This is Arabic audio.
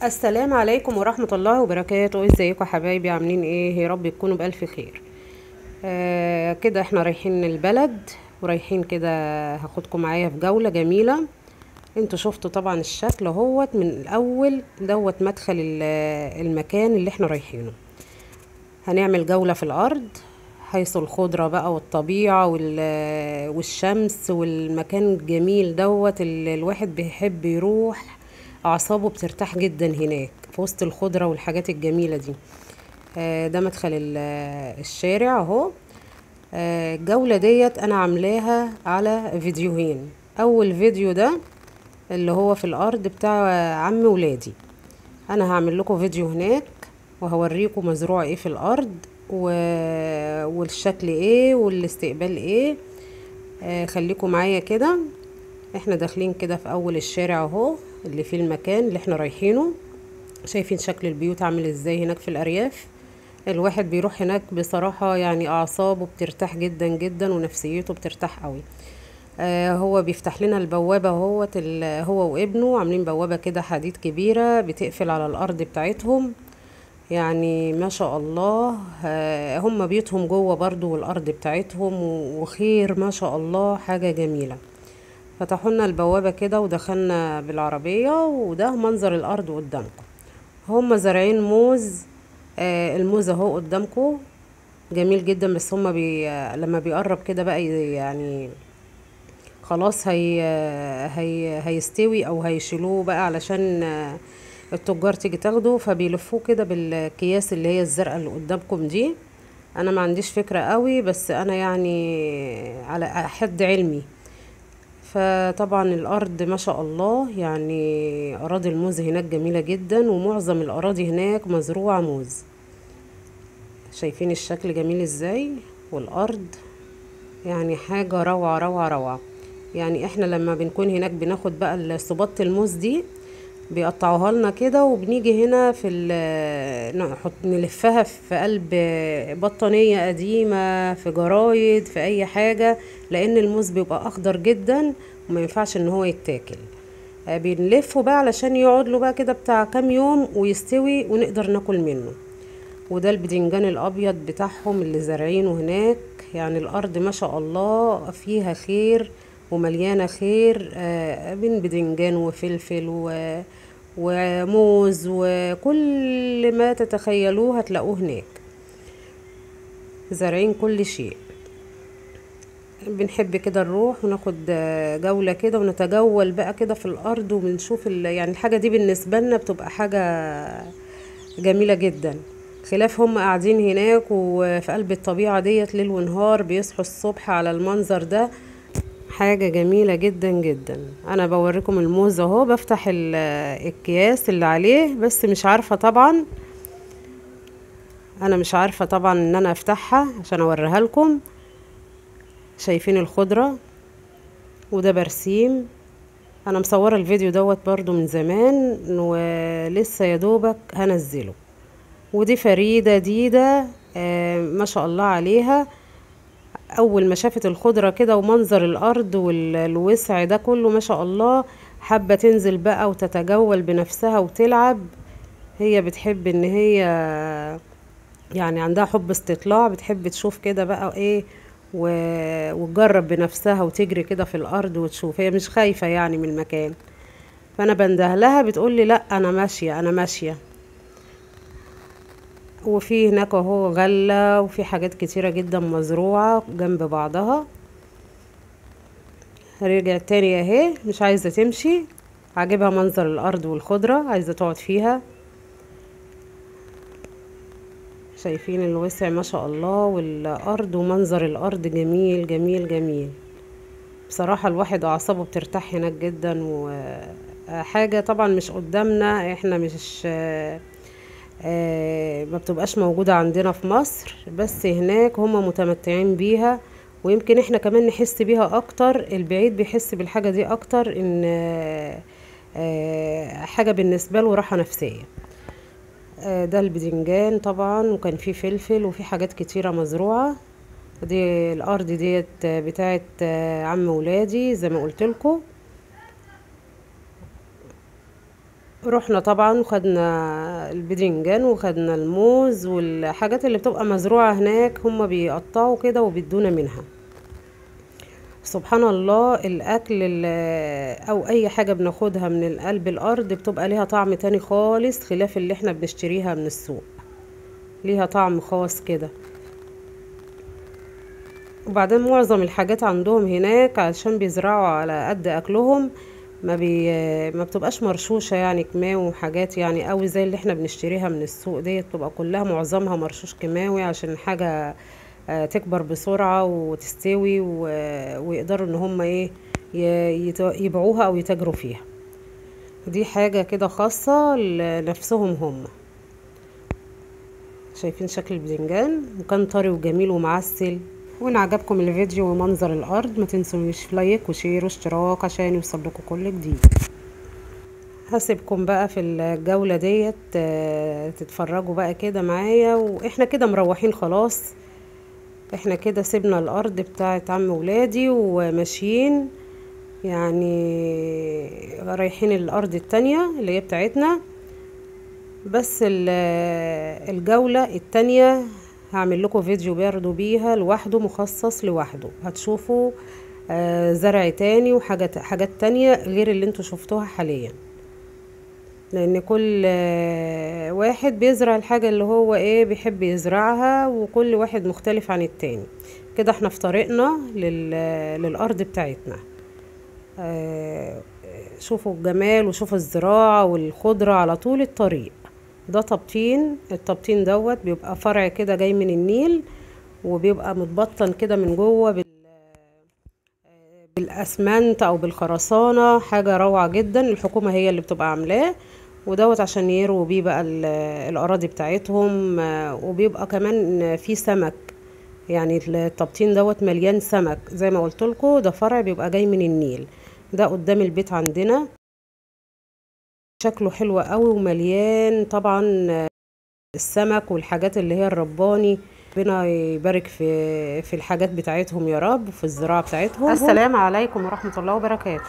السلام عليكم ورحمة الله وبركاته. ازيكم يا حبايبي؟ عاملين ايه؟ يا رب تكونوا بألف خير. كده احنا رايحين البلد ورايحين كده. هاخدكم معايا في جولة جميلة. انتوا شفتوا طبعا الشكل اهوت من الاول دوت مدخل المكان اللي احنا رايحينه. هنعمل جولة في الارض حيث الخضرة بقى والطبيعة والشمس والمكان الجميل دوت اللي الواحد بيحب يروح. اعصابه بترتاح جدا هناك في وسط الخضرة والحاجات الجميلة دي. ده مدخل الشارع اهو. الجولة ديت انا عاملاها على فيديوهين. اول فيديو ده اللي هو في الارض بتاع عم ولادي. انا هعمل لكم فيديو هناك وهوريكم مزروع ايه في الارض والشكل ايه والاستقبال ايه. خليكم معايا كده. احنا داخلين كده في اول الشارع اهو اللي فيه المكان اللي احنا رايحينه. شايفين شكل البيوت عامل ازاي هناك في الارياف. الواحد بيروح هناك بصراحة يعني اعصابه بترتاح جدا جدا ونفسيته بترتاح قوي. هو بيفتح لنا البوابة هو وابنه عاملين بوابة كده حديد كبيرة بتقفل على الارض بتاعتهم. يعني ما شاء الله. هم بيوتهم جوه برضو والارض بتاعتهم وخير ما شاء الله حاجة جميلة. فتحوا لنا البوابة كده ودخلنا بالعربية وده منظر الارض قدامكم. هم زارعين موز. الموز اهو قدامكم جميل جدا. بس هم لما بيقرب كده بقى يعني خلاص هيستوي او هيشيلوه بقى علشان التجار تيجي تاخده فبيلفوه كده بالكياس اللي هي الزرقاء اللي قدامكم دي. انا ما عنديش فكرة قوي بس انا يعني على حد علمي. فطبعا الارض ما شاء الله يعني اراضي الموز هناك جميلة جدا ومعظم الاراضي هناك مزروعة موز. شايفين الشكل جميل ازاي والارض يعني حاجة روعة روعة روعة. يعني احنا لما بنكون هناك بناخد بقى صباط الموز دي بيقطعوها لنا كده وبنيجي هنا نحط نلفها في قلب بطانية قديمة في جرايد في اي حاجة. لان الموز بيبقى اخضر جدا وما ينفعش ان هو يتاكل. بنلفه بقى علشان يقعد له بقى كده بتاع كام يوم ويستوي ونقدر ناكل منه. وده البدنجان الابيض بتاعهم اللي زارعينه هناك. يعني الارض ما شاء الله فيها خير ومليانه خير. بين بدنجان وفلفل وموز وكل ما تتخيلوه هتلاقوه هناك. زارعين كل شيء. بنحب كده نروح وناخد جولة كده ونتجول بقى كده في الأرض وبنشوف يعني الحاجة دي بالنسبة لنا بتبقى حاجة جميلة جدا. خلاف هم قاعدين هناك وفي قلب الطبيعة ديت ليل ونهار بيصحوا الصبح على المنظر ده. حاجة جميلة جدا جدا. انا بوريكم الموز اهو بفتح الكياس اللي عليه بس مش عارفة طبعا. انا مش عارفة طبعا ان انا افتحها عشان اوريها لكم. شايفين الخضرة وده برسيم. انا مصورة الفيديو دوت برضو من زمان ولسه يدوبك هنزله. ودي فريدة ديدة. ما شاء الله عليها. اول ما شافت الخضرة كده ومنظر الارض والوسع ده كله ما شاء الله حابة تنزل بقى وتتجول بنفسها وتلعب. هي بتحب ان هي يعني عندها حب استطلاع بتحب تشوف كده بقى ايه وتجرب بنفسها وتجري كده في الارض وتشوف. هي مش خايفة يعني من المكان. فانا بنده لها بتقولي لا انا ماشية انا ماشية. وفي هناك اهو غلة وفي حاجات كتيرة جدا مزروعة جنب بعضها. رجعت تاني اهي مش عايزة تمشي. عاجبها منظر الارض والخضرة عايزة تقعد فيها. شايفين الوسع ما شاء الله والارض ومنظر الارض جميل جميل جميل. بصراحة الواحد اعصابه بترتاح هناك جدا. وحاجة طبعا مش قدامنا احنا مش ما بتبقاش موجودة عندنا في مصر بس هناك هم متمتعين بيها. ويمكن احنا كمان نحس بيها اكتر. البعيد بيحس بالحاجة دي اكتر ان حاجة بالنسبة له راحة نفسية. ده البدنجان طبعا وكان فيه فلفل وفي حاجات كتيرة مزروعة. دي الارض ديت بتاعت عم ولادي زي ما قلت لكم. رحنا طبعا وخدنا البدنجان وخدنا الموز والحاجات اللي بتبقى مزروعة هناك، هما بيقطعوا كده وبيدونا منها. سبحان الله، الاكل او اي حاجة بناخدها من قلب الارض بتبقى ليها طعم تاني خالص، خلاف اللي احنا بنشتريها من السوق، ليها طعم خاص كده. وبعدين معظم الحاجات عندهم هناك عشان بيزرعوا على قد اكلهم، ما بتبقاش مرشوشة يعني كيماوي وحاجات يعني قوي زي اللي احنا بنشتريها من السوق. ديت بتبقى كلها معظمها مرشوش كيماوي عشان الحاجة تكبر بسرعة وتستوي ويقدروا ان هم ايه يبيعوها او يتاجروا فيها. دي حاجة كده خاصة لنفسهم هم. شايفين شكل البذنجان وكان طري وجميل ومعسل. وان عجبكم الفيديو ومنظر الارض ما تنسوش لايك وشير واشتراك عشان يوصلكوا كل جديد. هسيبكم بقى في الجولة ديت تتفرجوا بقى كده معايا، واحنا كده مروحين خلاص. احنا كده سيبنا الارض بتاعت عم ولادي وماشيين، يعني رايحين الارض التانية اللي هي بتاعتنا. بس الجولة التانية هعمل لكم فيديو برضو بيها لوحده، مخصص لوحده، هتشوفوا زرع تاني وحاجات تانية غير اللي انتوا شفتوها حاليا، لان كل واحد بيزرع الحاجة اللي هو ايه بيحب يزرعها، وكل واحد مختلف عن التاني. كده احنا في طريقنا للأرض بتاعتنا. شوفوا الجمال وشوفوا الزراعة والخضرة على طول الطريق. ده تبطين، التبطين دوت بيبقى فرع كده جاي من النيل، وبيبقى متبطن كده من جوه بالاسمنت او بالخرسانة. حاجة روعة جدا، الحكومة هي اللي بتبقى عاملاه، ودوت عشان يرووا بيه بقى الاراضي بتاعتهم. وبيبقى كمان في سمك، يعني التبطين دوت مليان سمك زي ما قلت لكم. ده فرع بيبقى جاي من النيل. ده قدام البيت عندنا، شكله حلو قوي ومليان طبعا السمك والحاجات اللي هي الرباني. ربنا يبارك في الحاجات بتاعتهم يا رب، وفي الزراعة بتاعتهم. السلام عليكم ورحمة الله وبركاته.